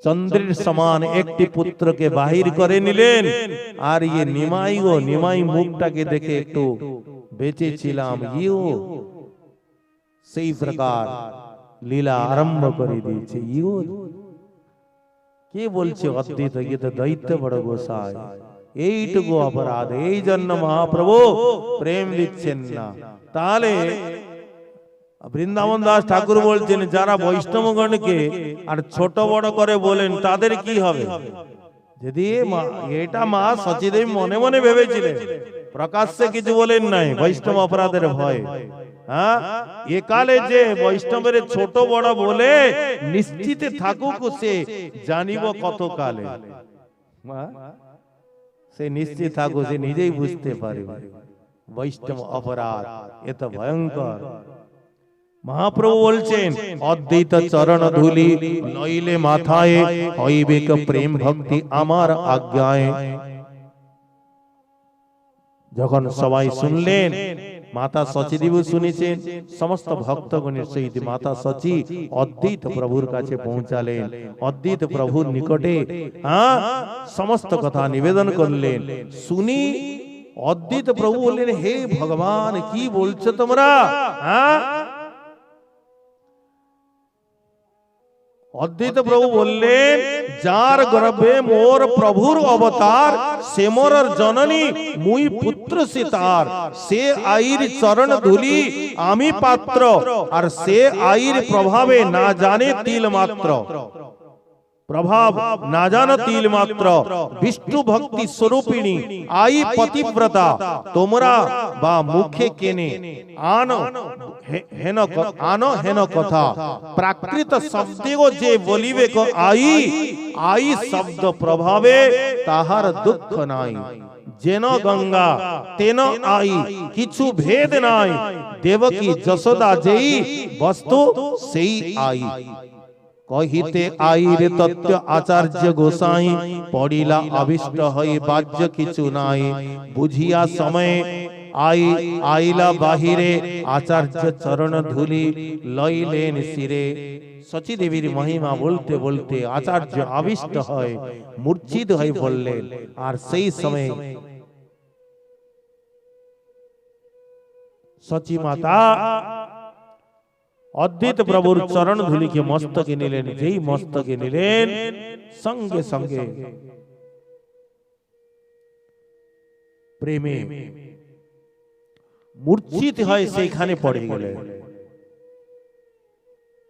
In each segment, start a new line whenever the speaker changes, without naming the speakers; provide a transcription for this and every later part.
চন্দ্রের সমান একটি পুত্রকে বাহির করে নিলেন। আর ইয়ে নিমাই গো নিমাই মুখটাকে দেখে একটু বেঁচেছিলাম, ইও সেই প্রকার লীলা আরম্ভ করে দিয়েছে। ইও কে বলছে অদ্বৈত, ইয়ে তো দৈত্য বড় গোসাই। এইটুকু অপরাধ, এই জন্য মহাপ্রভু প্রেম দিচ্ছেন না। তাহলে বৃন্দাবন দাস ঠাকুর বলছেন যারা বৈষ্ণবগণকে আর ছোট বড় করে বলেন তাদের কি হবে? যদি এটা মা সচিদেবী মনে মনে ভেবেছিলেন, প্রকাশ্যে কিছু বলেন নাই বৈষ্ণব অপরাধের ভয়। হ্যাঁ, একালে যে বৈষ্ণবের ছোট বড় বলে নিশ্চিতে থাকুক, সে জানিব কত কালে। সে নিশ্চিত থাকুক, সে নিজেই বুঝতে পারবে বৈষ্ণব অপরাধ এত ভয়ঙ্কর। মহাপ্রভু বলছেন অদ্বৈত চরণ ধুলি লইলে মাথায়, হইবে প্রেম ভক্তি আমার আজ্ঞায়। যখন সবাই শুনলেন, মাতা সচিদেবী শুনেছেন, সমস্ত ভক্তগণের সহিত মাতা সচি অদ্বৈত প্রভুর কাছে পৌঁছালেন। অদ্বৈত প্রভুর নিকটে সমস্ত কথা নিবেদন করলেন। শুনি অদ্বৈত প্রভু বললেন, হে ভগবান, কি বলছো তোমরা? অদ্বৈত প্রভু বললেন, যার গর্ভে মোর প্রভুর অবতার, সে মোর জননী, মুই পুত্র সে তার। সে আইর চরণ ধুলি আমি পাত্র, আর সে আইর প্রভাবে না জানে তিল মাত্র। প্রভাব না জানো তিল মাত্র। বিষ্ণু ভক্তি স্বরূপিণী আই পতিব্রতা, তোমরা বা মুখে কেনে আনো হেন কথা। প্রাকৃত শব্দেও যে বলিবে আই, আই শব্দ প্রভাবে তাহার দুঃখ নাই। যেন গঙ্গা তেন আই, কিছু ভেদ নাই। দেবকী যশোদা যেই বস্তু সেই আই। কহিতে আইর তত্ত্ব আচার্য গোসাই, পড়িলা আবিষ্ট হয়ে বাহ্য কিছু নাই। বুঝিয়া সময়ে আইলা বাহিরে, আচার্য চরণ ধুলি লইলেন শিরে। সচিদেবীর মহিমা বলতে বলতে আচার্য আবিষ্ট হয়, মূর্ছিত হয়ে পড়লেন। আর সেই সময় সচি মাতা অদ্বৈত প্রভুর চরণ ধুলিকে মস্তকে নিলেন। যেই মস্তকে নিলেন, সঙ্গে সঙ্গে প্রেমে মূর্ছিত হয় সেইখানে পড়ে গেলেন।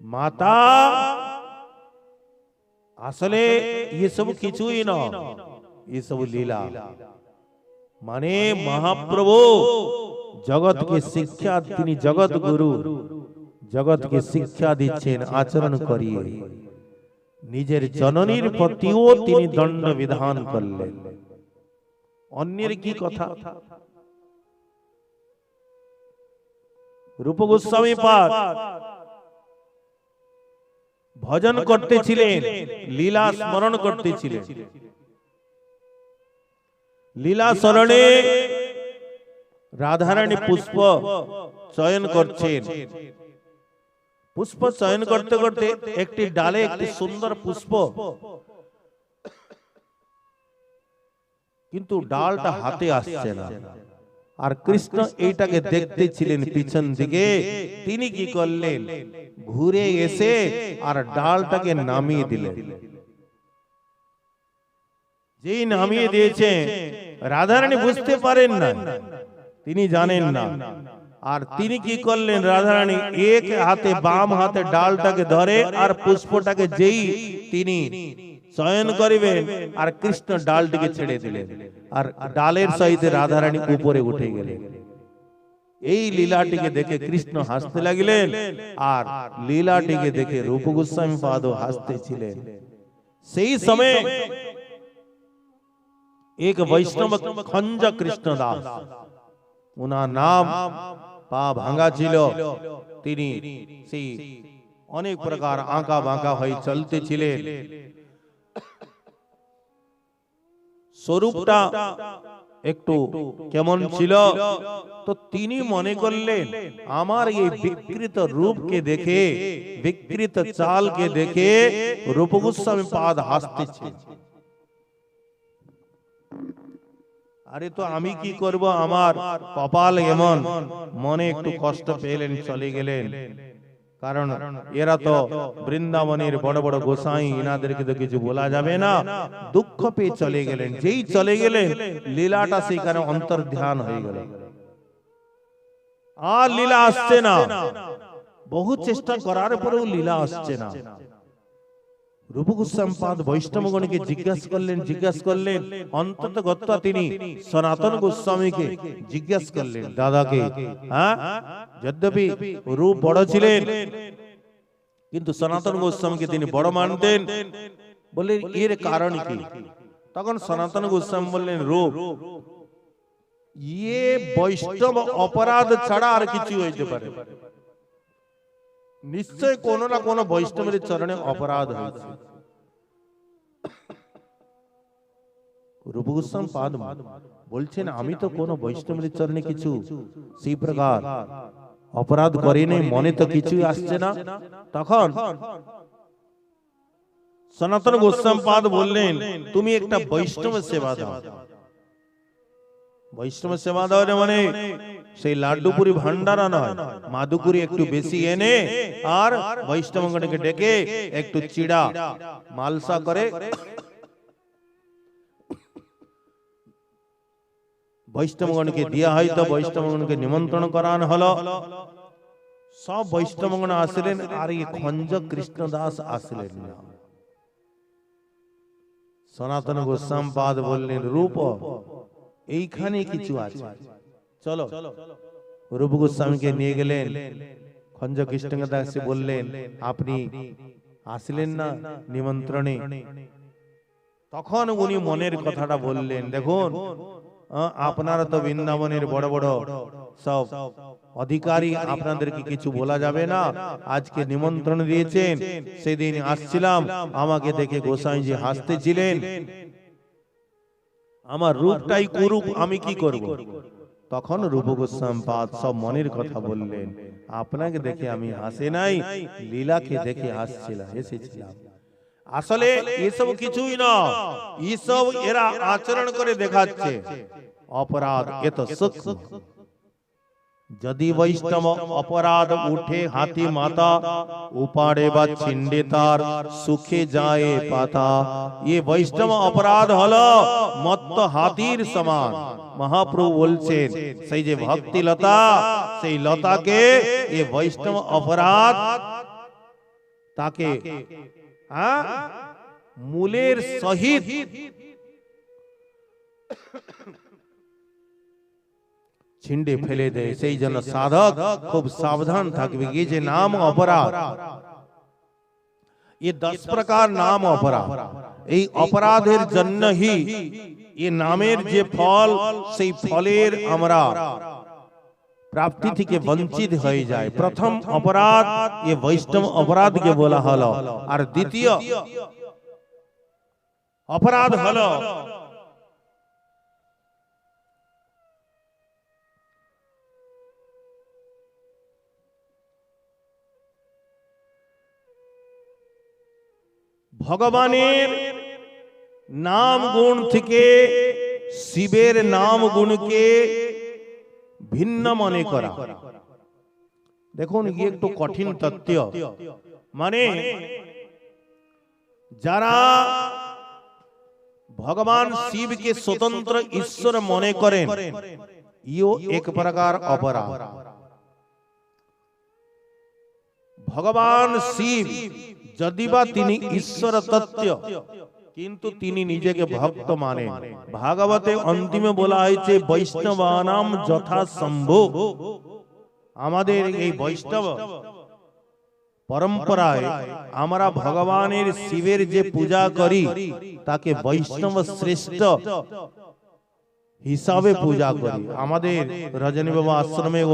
মাতা আসলে এসব কিছুই না, এসব লীলা। মানে মহাপ্রভু জগৎকে শিক্ষা, তিনি জগৎ গুরু, জগৎকে শিক্ষা দিচ্ছেন আচরণ করিয়ে। নিজের জননীর প্রতিও তিনি দণ্ড বিধান করলেন। অন্যের কি কথা? রূপ গোস্বামী পাদ ভজন করতেছিলেন, লীলা স্মরণ করতেছিলেন। লীলা স্মরণে রাধারানী পুষ্প চয়ন করছেন। পুষ্প চয়ন করতে করতে একটি ডালে একটি সুন্দর পুষ্প, কিন্তু ডালটা হাতে আসছে না। আর কৃষ্ণ এইটাকে দেখতেছিলেন পিছন দিকে। তিনি কি করলেন? ঘুরে এসে আর ডালটাকে নামিয়ে দিলেন। যেই নামিয়ে দিয়েছে, রাধারানী বুঝতে পারেন না, তিনি জানেন না। আর তিনি কি করলেন? রাধারানী এক হাতে বাম হাতে ডালটাকে ধরে, আর পুষ্পটাকে যেই তিনি চয়ন করিবেন, আর কৃষ্ণ ডালটিকে ছেড়ে দিলেন, আর ডালের সহিত রাধারানী উপরে উঠে গেলেন। এই লীলাটিকে দেখে কৃষ্ণ হাসতে লাগিলেন, আর লীলাটিকে দেখে রূপ গোস্বামী পাদও হাসতেছিলেন। সেই সময় এক বৈষ্ণব খঞ্জ কৃষ্ণ দাস, ওনার নাম, পা ভাঙা ছিল, তিনি সেই অনেক প্রকার আঁকা বাঁকা হয়ে চলতেছিলেন। স্বরূপটা একটু কেমন ছিল, তো তিনি মনে করলেন আমার এই বিকৃত রূপকে দেখে, বিকৃত চালকে দেখে রূপ গোস্বামী পাদ হাসতেছে। আরে তো আমি কি করব, আমার কপাল এমন। মনে একটু কষ্ট পেলেন, চলে গেলেন। কারণ এরা তো বৃন্দাবনের বড় বড় গোসাই, এনাদেরকে তো কিছু বলা যাবে না। দুঃখ পেয়ে চলে গেলেন। যেই চলে গেলেন, লীলাটা সেখানে অন্তর্ধান হয়ে গেল। আর লীলা আসছে না। বহু চেষ্টা করার পরেও লীলা আসছে না। রূপ গোস্বামী পাদ বৈষ্ণবগণকে জিজ্ঞাসা করলেন, অন্তত গত্যা তিনি সনাতন গোস্বামীকে জিজ্ঞাসা করলেন, দাদাকে, হ্যাঁ, যদ্যপি রূপ বড় ছিলেন, কিন্তু সনাতন গোস্বামীকে তিনি বড় মানতেন। বললেন এর কারণ কি? তখন সনাতন গোস্বামী বললেন, রূপ ইয়ে বৈষ্ণব অপরাধ ছাড়া আর কিছু হইতে পারে, নিশ্চয় কোন না কোন বৈষ্ণবের চরণে অপরাধ হয়েছে। রূপ গোস্বামী পাদ বলছেন, আমি তো কোন বৈষ্ণবের চরণে কিছু সেই প্রকার অপরাধ করিনি, মনে তো কিছুই আসছে না। তখন সনাতন গোস্বামী পাদ বললেন, তুমি একটা বৈষ্ণব সেবা দাও। বৈষ্ণব সেবা দাও মানে সেই লাড্ডুপুরি ভান্ডারা নয়, মাদুকুরি একটু বেশি এনে আর বৈষ্ণবগণকে ডেকে একটু চিড়া মালসা করে বৈষ্ণবগণকে দেওয়া হয়। তো বৈষ্ণবগণকে নিমন্ত্রণ করানো হলো। সব বৈষ্ণবগণ আসলেন, আর এই খঞ্জ কৃষ্ণদাস আসলেন না। সনাতন গোস্বামী পাদ বললেন, রূপ এইখানে কিছু আছে, চলো। রূপ গোস্বামীকে নিয়ে গেলেন। খঞ্জ কৃষ্ণদাস বললেন, আপনি আসলেন না নিমন্ত্রণে। তখন উনি মনের কথাটা বললেন, দেখুন, আপনারা তো বৃন্দাবনের বড় বড় সব অধিকারী, আপনাদেরকে কিছু বলা যাবে না। আজকে নিমন্ত্রণ দিয়েছেন, সেদিন আসছিলাম, আমাকে দেখে গোসাইজি হাসতেছিলেন, আমার রূপটাই কুরূপ, আমি কি করব? তখন রূপ গোস্বামী পাদ সব মনের কথা বললেন, আপনাকে দেখে আমি হাসে নাই, লীলাকে দেখে এসেছিলাম। আসলে এসব কিছুই না, এসব এরা আচরণ করে দেখাচ্ছে। অপরাধ এত সূক্ষ্ম, যদি বৈষ্ণব অপরাধ উঠে হাতি মাতা, উপাড়ে বা ছিন্ডে তার সুখে যায় পাতা। ये বৈষ্ণব অপরাধ হলো মত্ত হাতির সমান। মহাপ্রভু বলছেন, সেই যে ভক্তি লতা, সেই লতাকে এ বৈষ্ণব অপরাধ তাকে মূলের সহিত ছিন্ডে ফেলে দেয়। সেই জন্য সাধক খুব সাবধান থাকবে। ये যে নাম অপরাধ, ये 10 প্রকার নাম অপরাধ। এই অপরাধের জন্যই এই নামের যে ফল, সেই ফলের আমরা প্রাপ্তি থেকে বঞ্চিত হয়ে যায়। প্রথম অপরাধ ये বৈষ্ণব অপরাধকে বলা হলো। আর দ্বিতীয় অপরাধ হলো ভগবানের নাম গুণ থেকে শিবের নাম গুণকে ভিন্ন মনে করা। দেখুন, ये একটু কঠিন তত্ত্ব। মানে যারা ভগবান শিবকে स्वतंत्र ईश्वर মনে করেন, ইও এক প্রকার অপরাধ। ভগবান শিব যদিবা তিনি ঈশ্বর তত্ত্ব, কিন্তু তিনি নিজেকে ভক্ত মানেন। ভাগবতে অন্তিমে বলা হয়েছে, বৈষ্ণবানাম যথা সম্ভব। আমাদের এই বৈষ্ণব পরম্পরায় আমরা ভগবানের শিবের যে পূজা করি, তাকে বৈষ্ণব শ্রেষ্ঠ হিসাবে পূজা করি। আমাদের রজনী বাবা আশ্রমে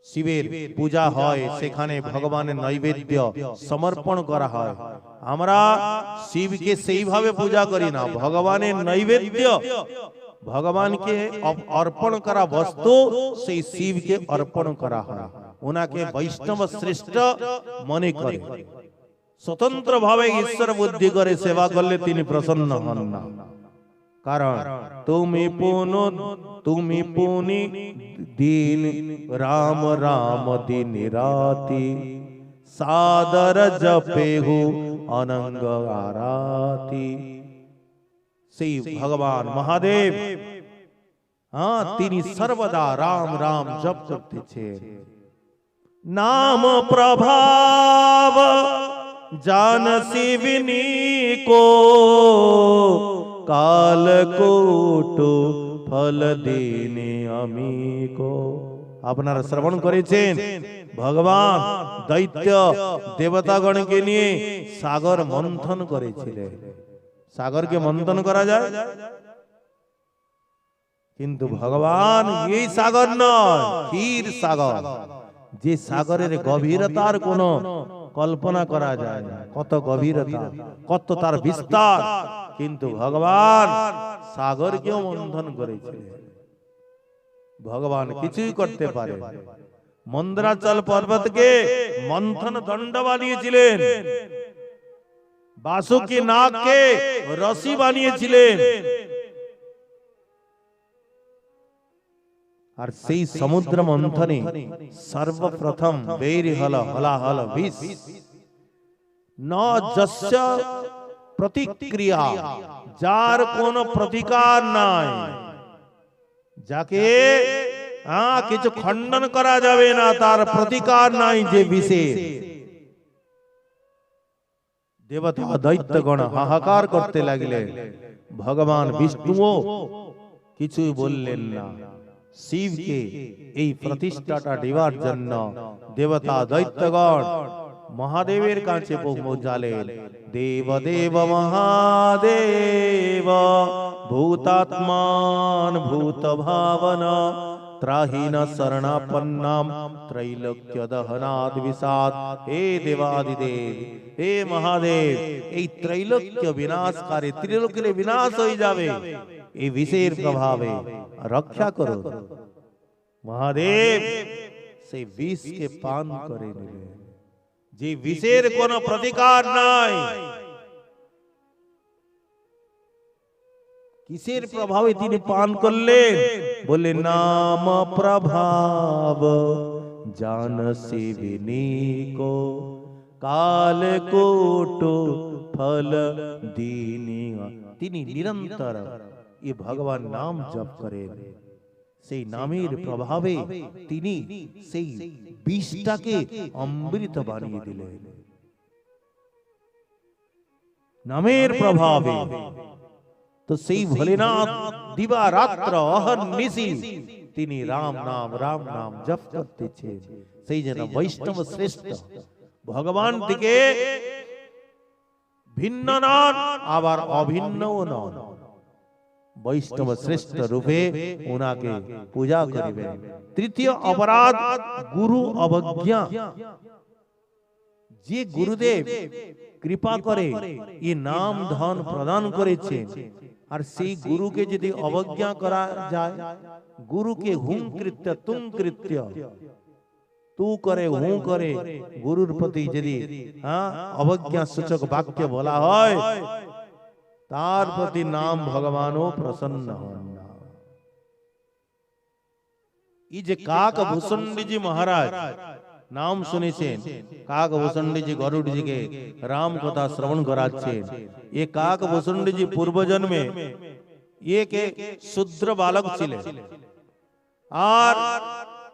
শিবের পূজা হয়, সেখানে ভগবানের নৈবেদ্য সমর্পণ করা হয়। আমরা শিবকে সেইভাবে পূজা করি না, ভগবানের নৈবেদ্য भगवान के अर्पण करा वस्तु से शिव के अर्पण करा है उनाके वैष्णव श्रेष्ठ मने करे स्वतंत्र भावे ईश्वर बुद्धि करे सेवा करले तिनी प्रसन्न हन ना कारण तुमी पुनि दीन राम राम दिन राति सादर जपे हो अनंग आराती श्री भगवान महादेव हाँ तिनी सर्वदा राम राम जप करते छे नाम प्रभाव जान शिवनी को काल कोटो फल देने अमी को আপনারা শ্রবণ করেছেন ভগবান দৈত্য দেবতাগণ কে নিয়ে সাগর মন্থন করেছিলেন সাগর কে মন্থন করা যায় কিন্তু ভগবান এই সাগর নয় ক্ষীর সাগর যে সাগরের গভীরতার কোনো কল্পনা করা যায় না কত গভীরতা কত তার বিস্তার কিন্তু ভগবান সাগরকেও মন্থন করেছিলেন ভগবান কিছুই করতে পারে মন্দ্রাচল পর্বতকে মন্থন দণ্ড বানিয়েছিলেন বাসুকি নাগকে রশি বানিয়েছিলেন আর সেই সমুদ্র মন্থনে সর্বপ্রথম বেরি হলো হলাহল বিষ ন যস্য প্রতিক্রিয়া যার কোনো প্রতিকার নাই যাকে কিছু খণ্ডন করা যাবে না তার প্রতিকার নাই যে বিষে দেবতা দৈত্যগণ হাহাকার করতে লাগলেন ভগবান বিষ্ণুও কিছুই বললেন না শিবকে এই প্রতিষ্ঠাটা দেওয়ার জন্য দেবতা দৈত্যগণ মহাদেবের কাছে পৌঁছালেন দেব দেব মহাদেব ভূতাত্মান ভূত ভাবনা ত্রাহিন শরণাপন্নাম ত্রৈলোক্য দহনাদ বিষাদ হে দেবাদিদেব হে মহাদেব এই ত্রৈলোক্য বিনাশকারী ত্রিলোকের বিনাশ হয়ে যাবে এই বিষের প্রভাবে রক্ষা করো মহাদেব সেই বিষকে পান করে নিলেন যে বিষের কোনো প্রতিকার নাই কিসের প্রভাবে তিনি পান করলেন বলে নাম প্রভাব জান শিবনী কো কাল কোটো ফল দীনি তিনি নিরন্তর এই ভগবান নাম জপ করেন সেই নামের প্রভাবে তিনি সেই বিষটাকে অমৃত বানিয়ে দিলেন নামের প্রভাবে তো সেই ভোলেনাথ দিবা রাত্র অহর্নিশি তিনি রাম নাম জপ করতেছেন সেই জন্য বৈষ্ণব শ্রেষ্ঠ ভগবান থেকে ভিন্ন নন আবার অভিন্নও নন বৈষ্ণব শ্রেষ্ঠ রূপে ওনাকে পূজা করিবেন তৃতীয় অপরাধ গুরু অবজ্ঞা যে গুরুদেব কৃপা করে এই নাম ধন প্রদান করেছেন আর সেই গুরুকে যদি অবজ্ঞা করা যায় গুরুকে হুম কৃত্য তুম কৃত্য তু করে হুঁ করে গুরুর প্রতি যদি অবজ্ঞা সূচক বাক্য বলা হয় তার প্রতি নাম ভগবানও প্রসন্ন হন না এই যে কাক ভূষণ্ডজি মহারাজ নাম শুনেছেন কাক ভূষণ্ডজি গরুড়জিকে রাম কথা শ্রবণ করাচ্ছেন এ কাক ভূষণ্ডজি পূর্ব জন্মে একে শূদ্র বালক ছিলেন আর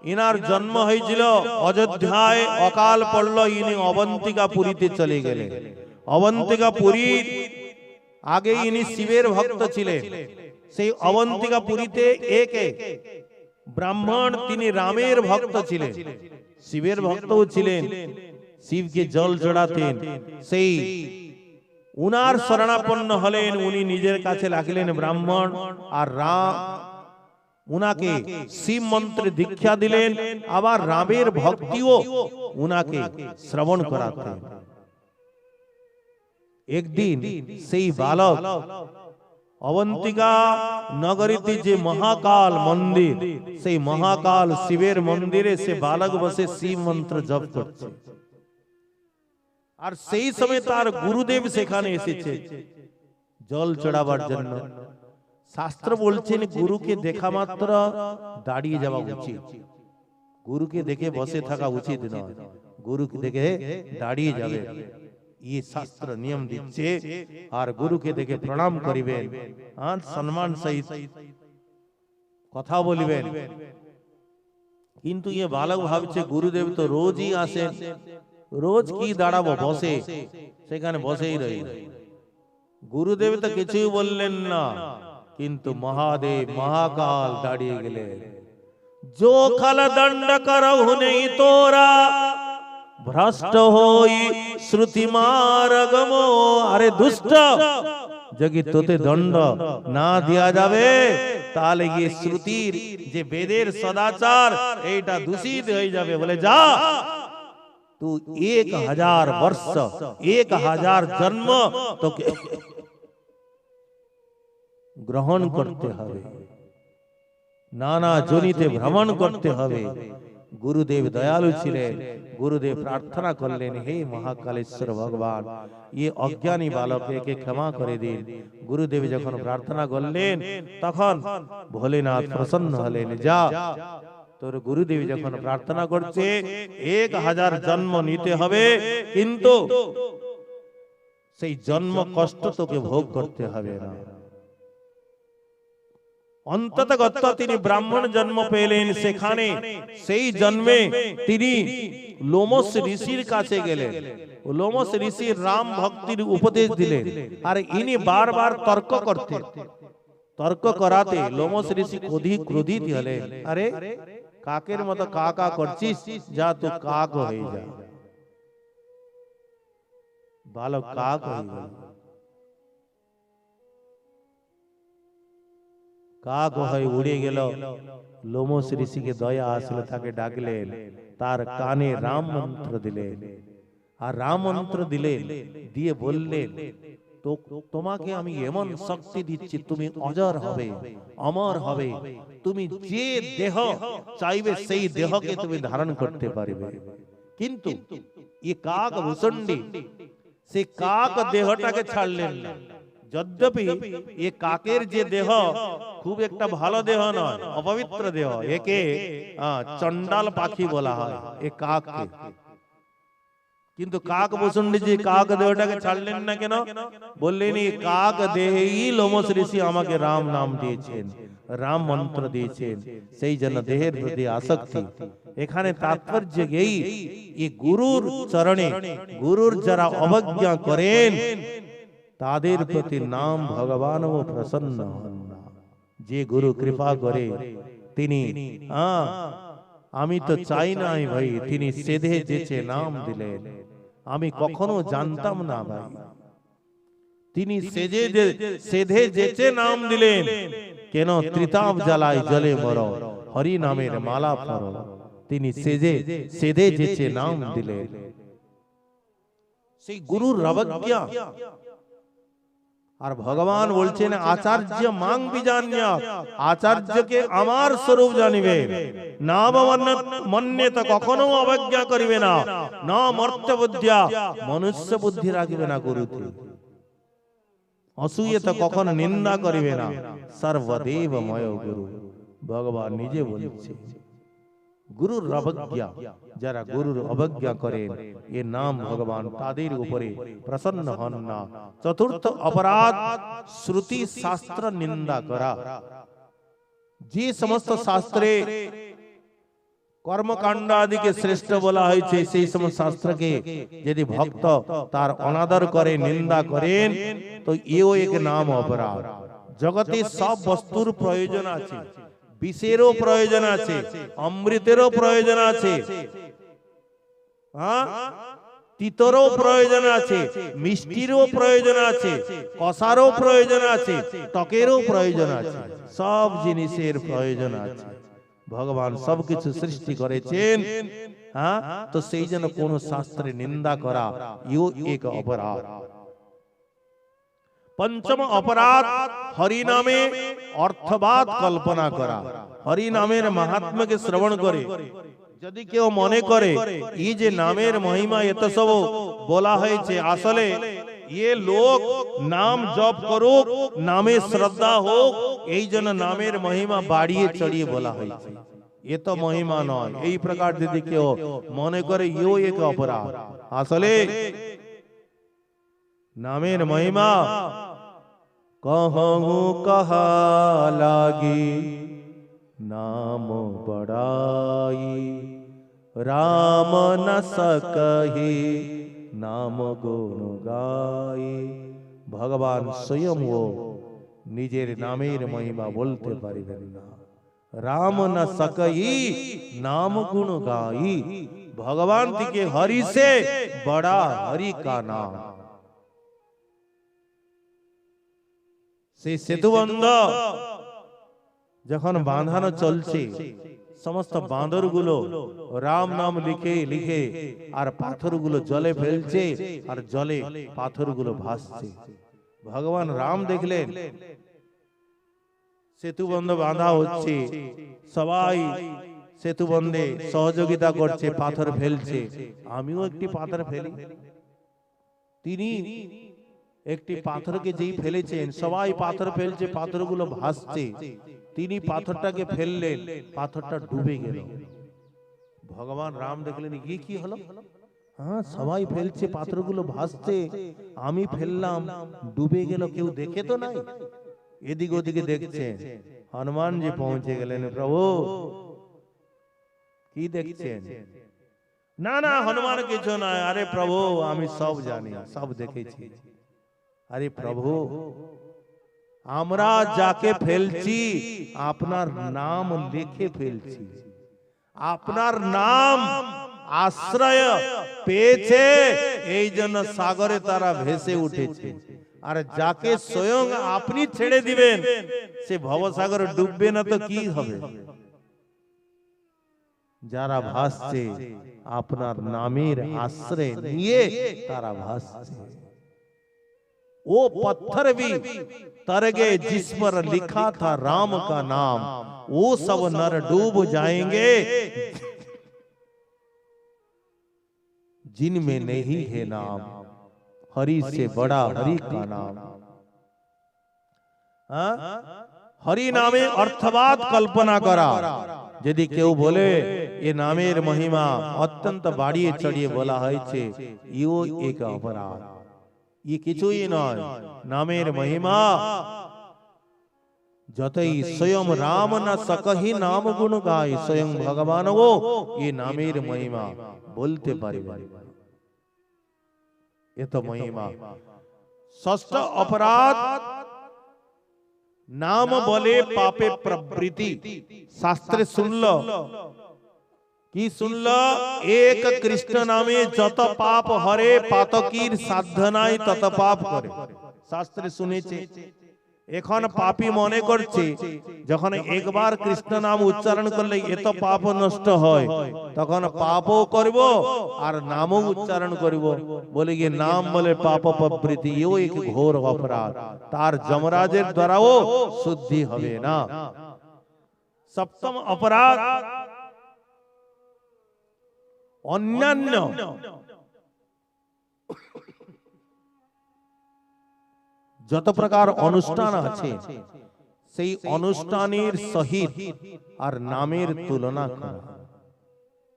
ইনার জন্ম হয়েছিল অযোধ্যায় অকাল পড়ল ইনি অবন্তিকা পুরীতে চলে গেলেন অবন্তিকা পুরীর আগে ইনি শিবের ভক্ত ছিলেন সেই অবন্তিকা পুরীতে একে ব্রাহ্মণ তিনি রামের ভক্ত ছিলেন শিবের ভক্তও ছিলেন শিবকে জল চড়াতেন সেই উনার শরণাপন্ন হলেন উনি নিজের কাছে রাখলেন ব্রাহ্মণ আর রাম উনাকে শিব মন্ত্রে দীক্ষা দিলেন আবার রামের ভক্তিও উনাকে শ্রবণ করাতেন একদিন সেই বালক অবন্তিকা নগরীতে যে মহাকাল মন্দির, সেই মহাকাল শিবের মন্দিরে সে বালক বসে শিব মন্ত্র জপ করছে। আর সেই সময় তার গুরুদেব সেখানে এসেছে জল চড়াবার জন্য। শাস্ত্র বলছেন গুরুকে দেখা মাত্র দাঁড়িয়ে যাওয়া উচিত, গুরুকে দেখে বসে থাকা উচিত নয়, গুরুকে দেখে দাঁড়িয়ে যাবে, ये शास्त्र नियम दिচ্ছে। আর গুরুকে দেখে প্রণাম করিবেন, আর সম্মান সহিত কথা বলিবেন। কিন্তু ये বালক ভাবছে গুরুদেব তো রোজই আসেন, রোজ কি দাঁড়াবো, বসে সেখানে বসেই রই। গুরুদেব তো কিছুই বললেন না, কিন্তু মহাদেব মহাকাল দাঁড়িয়ে গেলেন। जो खल दंड करहु नहीं तोरा, भ्रष्ट होई श्रुति मार्ग मो। अरे दुष्ट, যদি তোতে দণ্ড না দেয়া যাবে তাহলে এই শ্রুতির যে বেদের সদাচার এইটা দূষিত হয়ে যাবে। বলে যা, তুই 1000 বর্ষ 1000 জন্ম তোকে গ্রহণ করতে হবে, নানা জনিতে ভ্রমণ করতে হবে। গুরুদেব দয়ালু ছিলেন, গুরুদেব প্রার্থনা করলেন, হে মহাকালেশ্বর ভগবান, ये অজ্ঞানী বালককে ক্ষমা করে দিন। গুরুদেব যখন প্রার্থনা করলেন তখন ভোলেনাথ প্রসন্ন হলেন। যা, তোর গুরুদেব যখন প্রার্থনা করছে 1000 জন্ম নিতে হবে, কিন্তু সেই জন্ম কষ্ট তোকে ভোগ করতে হবে না। অন্ততগত তিনি ব্রাহ্মণ জন্ম পেলেন, সেখানে সেই জন্মে তিনি লোমস ঋষির কাছে গেলেন। লোমস ঋষি রাম ভক্তির উপদেশ দিলেন, আর ইনি বারবার তর্ক করতেন। তর্ক করাতে লোমস ঋষি ক্রোধিত হলেন। আরে কাকের মতো কা কা করছিস, যা তুই কাক হয়ে যা। বালক কাক হয়ে গেল। কাক হয়ে উড়ে গেল। লোমস ঋষিকে দয়া আসলে তাকে ডাকলেন, তার কানে রাম মন্ত্র দিলেন। আর রাম মন্ত্র দিলেন, দিয়ে বললেন, তো তোমাকে আমি এমন শক্তি দিচ্ছি, তুমি অজর হবে, অমর হবে, তুমি যে দেহ চাইবে সেই দেহকে তুমি ধারণ করতে পারবে। কিন্তু এই কাক ভূষণ্ডী সে কাক দেহটাকে ছাড়লেন না। যদ্যপি এ কাকের যে দেহ খুব একটা ভালো দেহ নয়, অপবিত্র দেহ, একে চন্ডাল পাখি বলা হয় এ কাককে। কিন্তু কাক ভূষণ্ডী যে কাক দেহটাকে ছাড়লেন না কেন? বললেন এই কাক দেহেই লোমস ঋষি আমাকে রাম নাম দিয়েছেন, রাম মন্ত্র দিয়েছেন, সেই জন্য দেহের প্রতি আসক্তি। এখানে তাৎপর্য এই, এই গুরুর চরণে গুরুর যারা অবজ্ঞা করেন তাদের প্রতি নাম ভগবানও প্রসন্ন হন না। যে গুরু কৃপা করে তিনি আমি তো চাই নাই ভাই, তিনি সেধে যেচে নাম দিলেন। আমি কখনো জানতাম না ভাই, তিনি সেধে যেচে নাম দিলেন। কেন ত্রিতাপ জ্বালায় জলে মর, হরি নামের মালা পর। তিনি সেধে যেচে নাম দিলেন। সেই গুরুর অবজ্ঞা। আর ভগবান বলছেন আচার্য মাং বিজান্যা, আচার্যকে আমার স্বরূপ জানিবে। নাম মন্যেত, কখনো অবজ্ঞা করিবে না। না মর্ত্য বুদ্ধিয়া, মনুষ্য বুদ্ধি রাখিবে না গুরুতে। অসূয়েত, কখনো নিন্দা করিবে না। সর্বদেবময় গুরু, ভগবান নিজে বলছে। গুরুর অবজ্ঞা, যারা গুরুর অবজ্ঞা করেন এ নাম ভগবান তাদের উপরে প্রসন্ন হন না। চতুর্থ অপরাধ, শ্রুতি শাস্ত্র নিন্দা করা। যে সমস্ত শাস্ত্রে কর্মকাণ্ড আদিকে শ্রেষ্ঠ বলা হয়েছে, সেই সমস্ত শাস্ত্রকে যদি ভক্ত তার অনাদর করে, নিন্দা করেন, তো এও এক নাম অপরাধ। জগতে সব বস্তুর প্রয়োজন আছে, বিষেরও প্রয়োজন আছে, অমৃতেরও প্রয়োজন আছে, তিতরও প্রয়োজন আছে, মিষ্টিরও প্রয়োজন আছে, কষারও প্রয়োজন আছে, টকেরও প্রয়োজন আছে, সব জিনিসের প্রয়োজন আছে। ভগবান সবকিছু সৃষ্টি করেছেন, তো সেই জন্য কোন শাস্ত্রে নিন্দা করা ইও এক অপরাধ। पंचम अपराध हरि नामे अर्थवाद कल्पना करा। हरि नामेर महात्म्य के श्रवण करे यदि केउ मने करे ई जे नामेर महिमा एत सब बोला हयेछे आसले ये लोग नाम जप करुक नामे श्रद्धा होक एई जन्य नामेर महिमा बाड़िए चढ़िए बोला हयेछे ये तो महिमा नय। এই প্রকার যদি কেউ মনে করে ইও এক অপরাধ। আসলে नामेर महिमा कहूँ कहा लागी नाम बड़ाई राम न सकही नाम गुण गाई। भगवान स्वयं वो निजेर नामेर महिमा बोलते पारिबेन ना। राम न सकही नाम गुण गाई। भगवान के हरि से बड़ा हरि का नाम। सेतुबंध जखन बांधानो चलছে समस्त बांदरगुलो राम नाम लिखे लिखे और पाथरगुलो जले फेलছে और जले पाथरगुलो भासছে। भगवान राम देखलेन सेतुबंध बांधा হচ্ছে সবাই সেতুবন্ধে সহযোগিতা করছে পাথর ফেলছে আমিও একটি পাথর ফেলি। তিনি একটি পাথরকে যেই ফেলেছেন সবাই পাথর ফেলছে পাথরগুলো ভাসছে তিনি পাথরটাকে ফেললেন পাথরটা ডুবে গেল। ভগবান রাম দেখলেন কি কি হলো হ্যাঁ সবাই ফেলছে পাথরগুলো ভাসছে আমি ফেললাম ডুবে গেল কেউ দেখে তো নাই। এদিক ওদিকে দেখছেন হনুমান জি পৌঁছে গেলেন প্রভু কি দেখছেন না না হনুমান কিছু নয় আরে প্রভু আমি সব জানি সব দেখেছি। अरे प्रभु আমরা যাকে ফেলছি আপনার নাম লিখে ফেলছি আপনার নাম আশ্রয় পেয়েছে এই জন্য সাগরে তারা ভেসে উঠেছে। আর যাকে স্বয়ং আপনি ছেড়ে দিবেন সে ভবসাগরে ডুববে না তো কি হবে। যারা ভাসছে আপনার নামের আশ্রয় নিয়ে তারা ভাসছে। वो पत्थर भी तर गए जिस पर लिखा था राम का नाम वो सब नर डूब जाएंगे जिनमें नहीं है नाम हरि से बड़ा हरि का नाम। हरि नामे अर्थवाद कल्पना करा यदि केउ बोले ये नामेर महिमा अत्यंत बाड़िए चढ़िए बोला হয়েছে ইও एक अपराध। ये কিছুই নয় नामेर महिमा যতই स्वयं राम न सकही नाम गुण गाय स्वयं भगवान वो ये नामेर महिमा बोलते पारिबे ये तो महिमा। षष्ठ अपराध नाम बोले पापे प्रवृत्ति। शास्त्रे सुनलो কি শুনল এক কৃষ্ণ নামে যত পাপ হরে পাতকীর সাধ্য নাই তত পাপ করে। শাস্ত্রে শুনেছে এখন পাপী মনে করছে যখন একবার কৃষ্ণ নাম উচ্চারণ করলে এত পাপ নষ্ট হয় তখন পাপও করব আর নামও উচ্চারণ করব বলে গিয়ে নাম বলে পাপ প্রবৃত্তি এও এক ঘোর অপরাধ তার যমরাজের দ্বারাও শুদ্ধি হবে না। সপ্তম अपराध अन्यान्य যত প্রকার অনুষ্ঠান আছে সেই অনুষ্ঠানের সহিত আর নামের তুলনা করা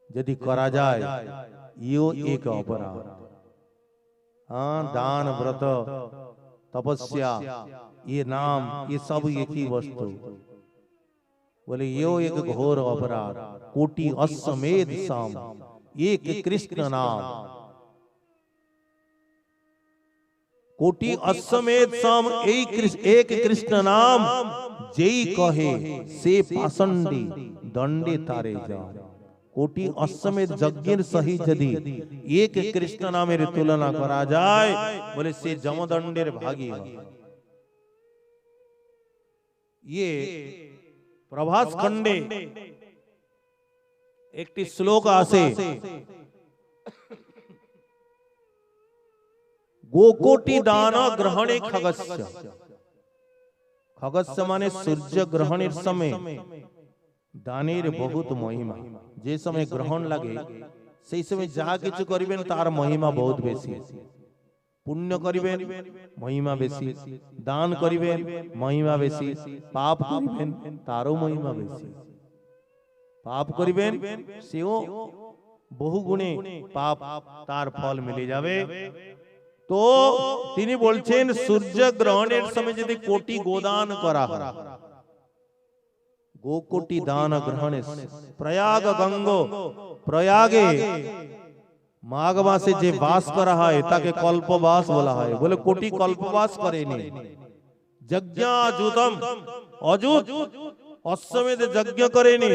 যদি করা যায় ইও এক অপরাধ। हाँ दान व्रत तपस्या ये नाम ये सब एक ही वस्तु बोले यो एक घोर अपराध। कोटि अश्वमेध साम एक कृष्ण नाम कोटि अश्वमेध साम एक कृष्ण नाम जेई कहे से पाषंडी दंडे तारे जा। कोटि अश्वमेध यज्ञेर सहित यदि एक कृष्ण नामेर तुलना करा जाए बोले से जमदंडेर भागी है। ये प्रभास खंडे एक श्लोक आसे गोकोटि दान ग्रहणे खगस्य, खगस्य माने सूर्य ग्रहणेर समय दानेर बहुत महिमा। जे समय ग्रहण लागे সেই সময় যা কিছু করিবেন তার মহিমা বহুত বেশি। পুণ্য করিবেন মহিমা বেশি, দান করিবেন মহিমা বেশি, পাপ করিবেন তারও মহিমা বেশি। পাপ করিবেন সেও বহু গুণে পাপ তার ফল মিলে যাবে। তো তিনি বলছেন সূর্য গ্রহণের সময় যদি কোটি গোদান করা হয়, গোকোটি দান গ্রহণে প্রয়াগ গঙ্গ, প্রয়াগে মাঘ মাসে যে বাস করা হয় তাকে কল্পবাস বলা হয়। বলে কোটি কল্পবাস করেনি। যজ্ঞাযুতম অযুত অশ্বমেধ যজ্ঞ করেনি।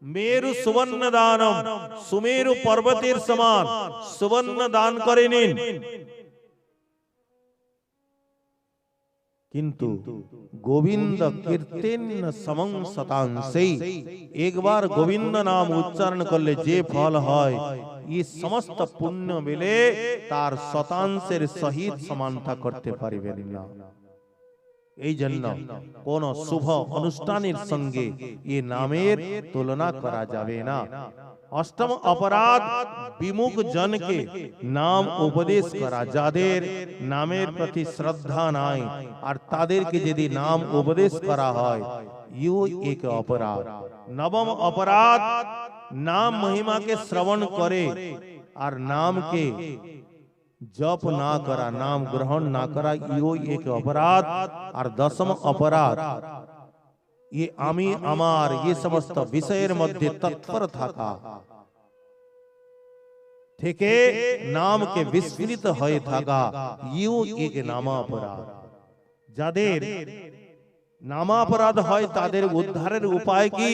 মেরু সুবর্ণ দানম, সুমেরু পর্বতের সমান সুবর্ণ দান করেনি। किंतु गोविंद कीर्तन समं शतांशै, एक बार गोविंद नाम उच्चारण करले जे फल হয় ये समस्त पुण्य मिले तार शतांशेर सहित समानता करते पारिबेन ना। এই জন্য কোন শুভ অনুষ্ঠানের সঙ্গে এই নামের তুলনা করা যাবে না। অষ্টম অপরাধ বিমুখ জনকে নাম উপদেশ করা, যাদের নামের প্রতি শ্রদ্ধা নাই আর তাদেরকে যদি নাম উপদেশ করা হয় ইও এক অপরাধ। নবম অপরাধ নাম महिमा के श्रवण करे আর নামকে जप ना करा, नाम ग्रहण ना करा, यो एक अपराध। और दशम अपराध ये आमी आमार ये समस्त विषयेर मध्य तत्पर थाका থেকে নামকে বিস্মৃত হয়ে থাকা, ইও এক নামা অপরাধ। যাদের নামাপরাধ হয় তাদের উদ্ধারের উপায় কি?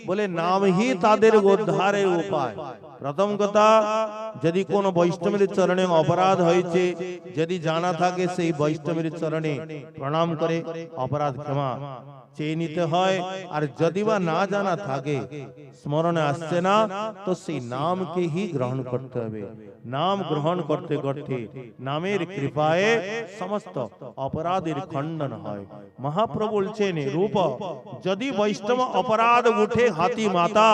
বলে নাম হি তাদের উদ্ধারের উপায়। প্রথম কথা, যদি কোন বৈষ্ণবের চরণে অপরাধ হয়েছে, যদি জানা থাকে সেই বৈষ্ণবের চরণে প্রণাম করে অপরাধ ক্ষমা চেয়ে নিতে হয়। আর যদি বা না জানা থাকে, স্মরণে আসছে না, তো সেই নামকে হি গ্রহণ করতে হবে। নাম গ্রহণ করতে করতে নামের কৃপায় সমস্ত অপরাধের খণ্ডন হয়। মহাপ্রভু বলছেন রূপ যদি বৈষ্ণব অপরাধ উঠে হাতি মাতা,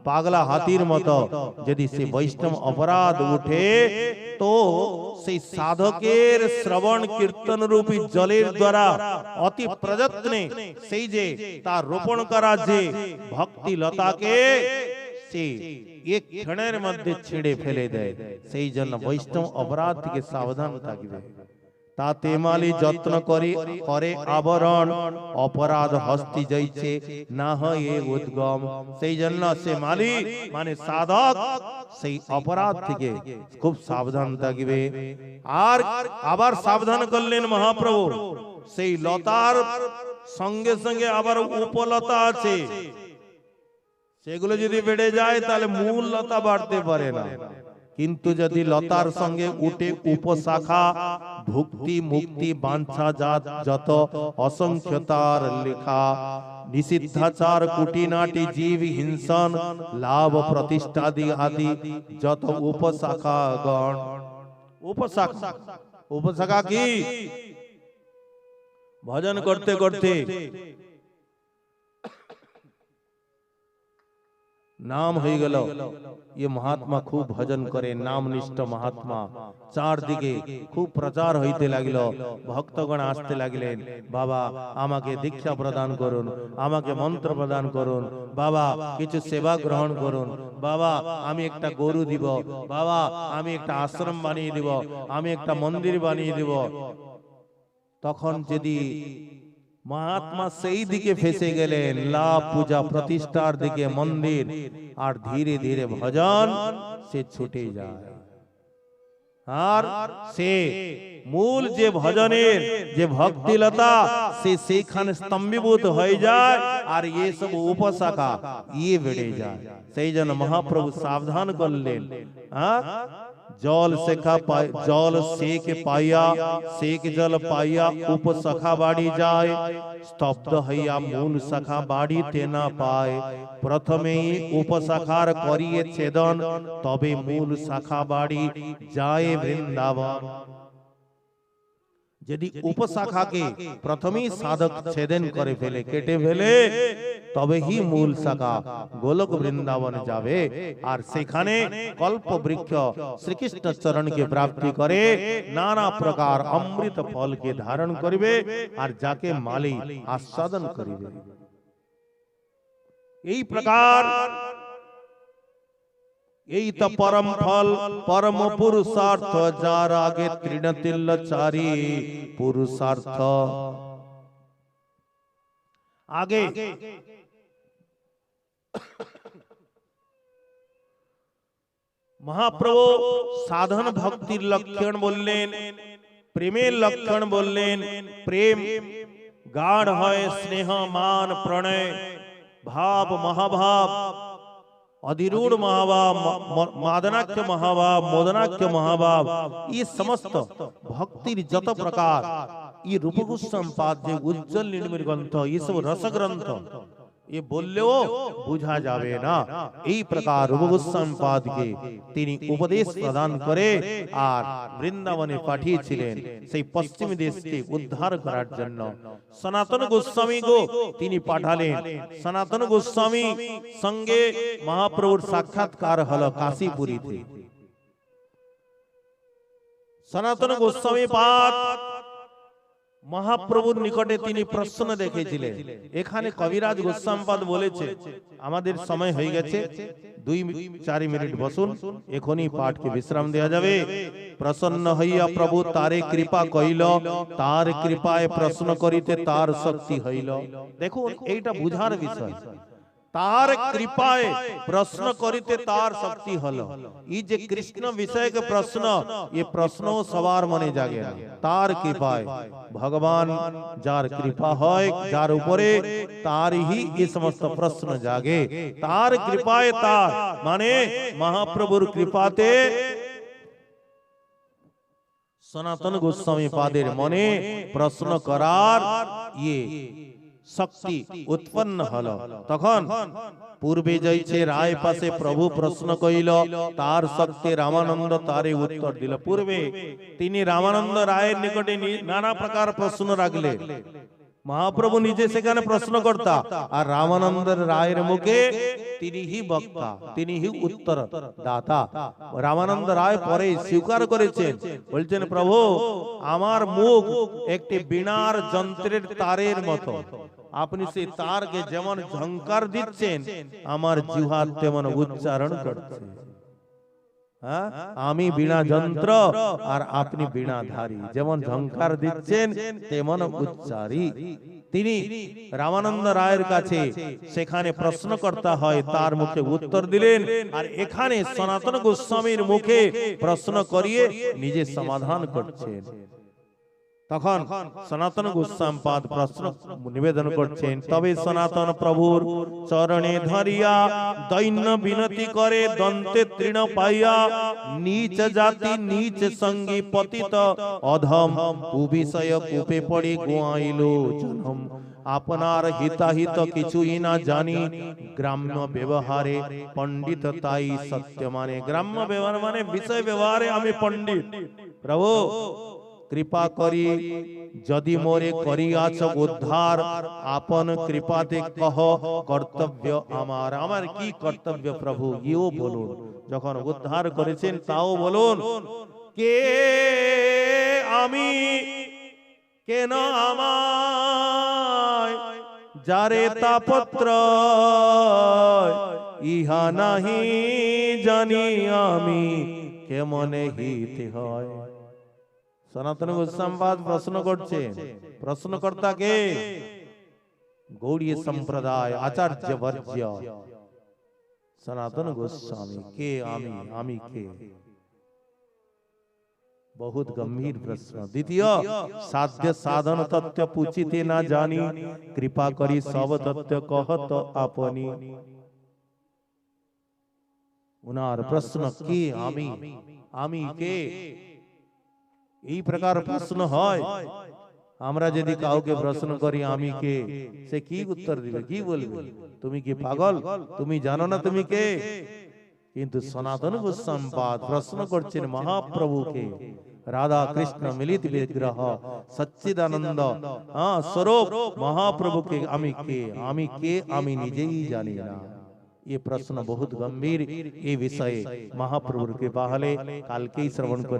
পাগলা হাতির মতো যদি সে বৈষ্ণব অপরাধ উঠে, তো সেই সাধকের শ্রবণ কীর্তন রূপী জলের দ্বারা অতি প্রযত্নে সেই যে তার রোপণ করা যে ভক্তি লতাকে সে এক ক্ষণের মধ্যে ছিঁড়ে ফেলে দেয়। সেই জন্য বৈষ্ণব অপরাধ থেকে সাবধান থাকবে। তাতে মালি যত্ন করে আবরণ, অপরাধ হস্তি যাইছে না হয় উদ্গম। সেই জন্য সে মালি মানে সাধক সেই অপরাধ থেকে খুব সাবধান থাকবে। আর আবার সাবধান করলেন মহাপ্রভু, সেই লতার সঙ্গে সঙ্গে আবার উপলতা আছে, সেগুলো যদি বেড়ে যায় তাহলে মূল লতা বাড়তে পারে না। কিন্তু যদি লতার সঙ্গে উঠে উপশাখা, ভুক্তি মুক্তি বাঞ্ছা যত অসংখ্যতার লেখা, নিষিদ্ধাচার কুটিনাটি জীব হিংসন লাভ প্রতিষ্ঠাদি আদি যত উপশাখা গণ। উপশাখা, উপশাখা কি? ভজন করতে করতে नाम हो गल, ये महात्मा खूब भजन करे, नाम निष्ठ महात्मा। चारदिके खूब प्रचार हईते लागल, भक्तगण आसते लागलेन, बाबा आमाके दीक्षा प्रदान करुन, आमाके मंत्र प्रदान करुन, बाबा किछु सेवा ग्रहण करुन, बाबा आमी एकटा गरु দিব, बाबा आमी एकटा आश्रम बानिয়ে দিব, आमी एकटा मंदिर बानिয়ে দিব। তখন যদি महात्मा সেই দিকে ফেসে গেলেন, লাভ পূজা প্রতিষ্ঠার দিকে মন্দির, আর ধীরে ধীরে ভজন সে ছুটে যায়। আর সে মূল যে ভজনের যে ভক্তিলতা সে সেইখানে স্তম্ভীভূত হয়ে যায়, আর ये सब উপশাখা ये বেড়ে যায়। সেই জন্য মহাপ্রভু সাবধান করলেন। জল শেখা জল শেখ পাইয়া শেখ জল পাইয়া উপশাখা বাড়ি যায়, স্তব্ধ হইয়া মূল শাখা বাড়িতে না পায়। প্রথমেই উপশাখার করিয়ে ছেদন, তবে মূল শাখা বাড়ি যায় বৃন্দাবন। যদি উপশাখাকে প্রথমেই সাধক ছেদন করে ফেলে, কেটে ফেলে, তবে হি মূল শাখা গোলক বৃন্দাবনে যাবে, আর সেখানে কল্প বৃক্ষ শ্রীকৃষ্ণ চরণকে প্রাপ্তি করে নানা প্রকার অমৃত ফলকে ধারণ করিবে, আর যাকে মালি আস্বাদন করিবে। এই প্রকার এই তো পরম ফল, পরম পুরুষার্থ, যার আগে তৃণতিল্লচারী পুরুষার্থ। আগে মহাপ্রভু সাধন ভক্তির লক্ষণ বললেন, প্রেমের লক্ষণ বললেন। প্রেম গাঢ় হয় স্নেহ মান প্রণয় ভাব মহাভাব, অধিरूढ़ महाभाव, मादनाख्य महाभाव, मोदनाख्य महाभाव, ये समस्त भक्तिर जत प्रकार ये रूप गोस्वामी पाद जे उज्जवल निर्मल ग्रंथ, ये सब रस ग्रंथ, ये बोललेও বুঝা যাবে না। এই প্রকার রূপ গোস্বামী পাদকে তিনি উপদেশ প্রদান করে আর বৃন্দাবনে পাঠিয়েছিলেন সেই পশ্চিম দেশকে উদ্ধার করার জন্য। সনাতন গোস্বামী গো তিনি পাঠালেন। সনাতন গোস্বামী সঙ্গে মহাপ্রভুর সাক্ষাৎকার হলো কাশীপুরীতে। সনাতন গোস্বামী পাদ মহাপ্রভুর নিকটে তিনি প্রশ্ন দেখেছিলেন। এখানে কবিরাজ গোস্বামী পাদ বলেছে, আমাদের সময় হয়ে গেছে, 2-4 মিনিট বসুন, এখনই পাঠকে বিশ্রাম দেওয়া যাবে। প্রসন্ন হইয়া প্রভু তারে কৃপা কইল, তার কৃপায় প্রশ্ন করিতে তার শক্তি হইল। দেখুন এইটা বুঝার বিষয়, तार कृपाए प्रश्न करिते तार शक्ति हलो। ये जे कृष्ण विषय के प्रश्न, ये प्रश्नों सवार मने जागे ना। तार कृपाए भगवान जार कृपा होय जार उपरे तार ही ये समस्त प्रश्न जागे। तार कृपाए तार माने महाप्रभुर कृपाते सनातन गोस्वामी पादेर मने प्रश्न करार ये शक्ति उत्पन्न हलो। तखन पूर्वे जैसे राय पासे प्रभु प्रश्न कइल तार शक्ति रामानंद तारे उत्तर दिल। पूर्वे तिनी रामानंद राय निकटे नाना प्रकार प्रश्न राखले, महाप्रभु निजे सेखाने प्रश्न करता और रामानंद रायर मुखे तिनी ही बक्ता, तिनी ही उत्तर दाता। रामानंद राय परे स्वीकार करेছেন, বলছেন প্রভু আমার মুখ একটি বীণার যন্ত্রের তারের মতো, আপনি সেই তারকে যেমন ঝংকার দিচ্ছেন আমার জিহ্বা তেমন উচ্চারণ করছে। আমি বীণা যন্ত্র আর আপনি বীণাধারী, যেমন ঝংকার দিচ্ছেন তেমন উচ্চারী। তিনি রামানন্দ রায়ের কাছে সেখানে প্রশ্নকর্তা হয়, তার মুখে উত্তর দিলেন, আর এখানে সনাতন গোস্বামীর মুখে প্রশ্ন করিয়ে নিজে সমাধান করছেন। তখন সনাতন গোস্বামী পাদ প্রশ্ন নিবেদন করছেন, তবে সনাতন প্রভুর চরণে ধরিয়া দৈন্য বিনতি করে দন্তে তৃণ পাইয়া নীচ জাতি নীচ সঙ্গী পতিত অধম কুবিষয় কূপে পড়ে গোয়াইল জনম। আপনার হিতাহিত কিছুই না জানি, গ্রাম্য ব্যবহারে পণ্ডিত তাই সত্য মানে। গ্রাম্য ব্যবহার মানে বিষয় ব্যবহারে আমি পণ্ডিত। প্রভু कृपा करी यदि मोरे करियाछ उद्धार, आपन कृपाते कह कर्तव्य आमार। आमार की कर्तव्य प्रभु इও বলুন, যখন উদ্ধার করেছেন তাও বলুন। কে আমি কেন আমায় যারে তাপত্র ইহা নাহি জানি আমি কেমনে হিতে হয়। সনাতন গোস্বামী পাদ প্রশ্ন করছেন, প্রশ্নকর্তা কে? গৌড়ীয় সম্প্রদায় আচার্য বর্জ্য সনাতন গোস্বামী। কে আমি, আমি কে? बहुत गंभीर प्रश्न। द्वितीय साध्य साधन तत्व पूछिते ना जानी, कृपा करी सब तत्व कहत अपनी। उनार प्रश्न के आमी के এই প্রকার প্রশ্ন হয়। আমরা যদি কাউকে প্রশ্ন করি আমি কে, সে কি উত্তর দিবে, কি বলবে? তুমি কি পাগল? তুমি জানো না তুমি কে? কিন্তু সনাতন গোস্বামী পাদ প্রশ্ন করছেন মহাপ্রভুকে, রাধা কৃষ্ণ মিলিত বিগ্রহ সচ্চিদানন্দ স্বরূপ মহাপ্রভুকে আমি কে, আমি নিজেই জানি না। ये प्रश्न बहुत गंभीर, ये विषय महाप्रभुर कृपा हले कालकेई श्रवण कर।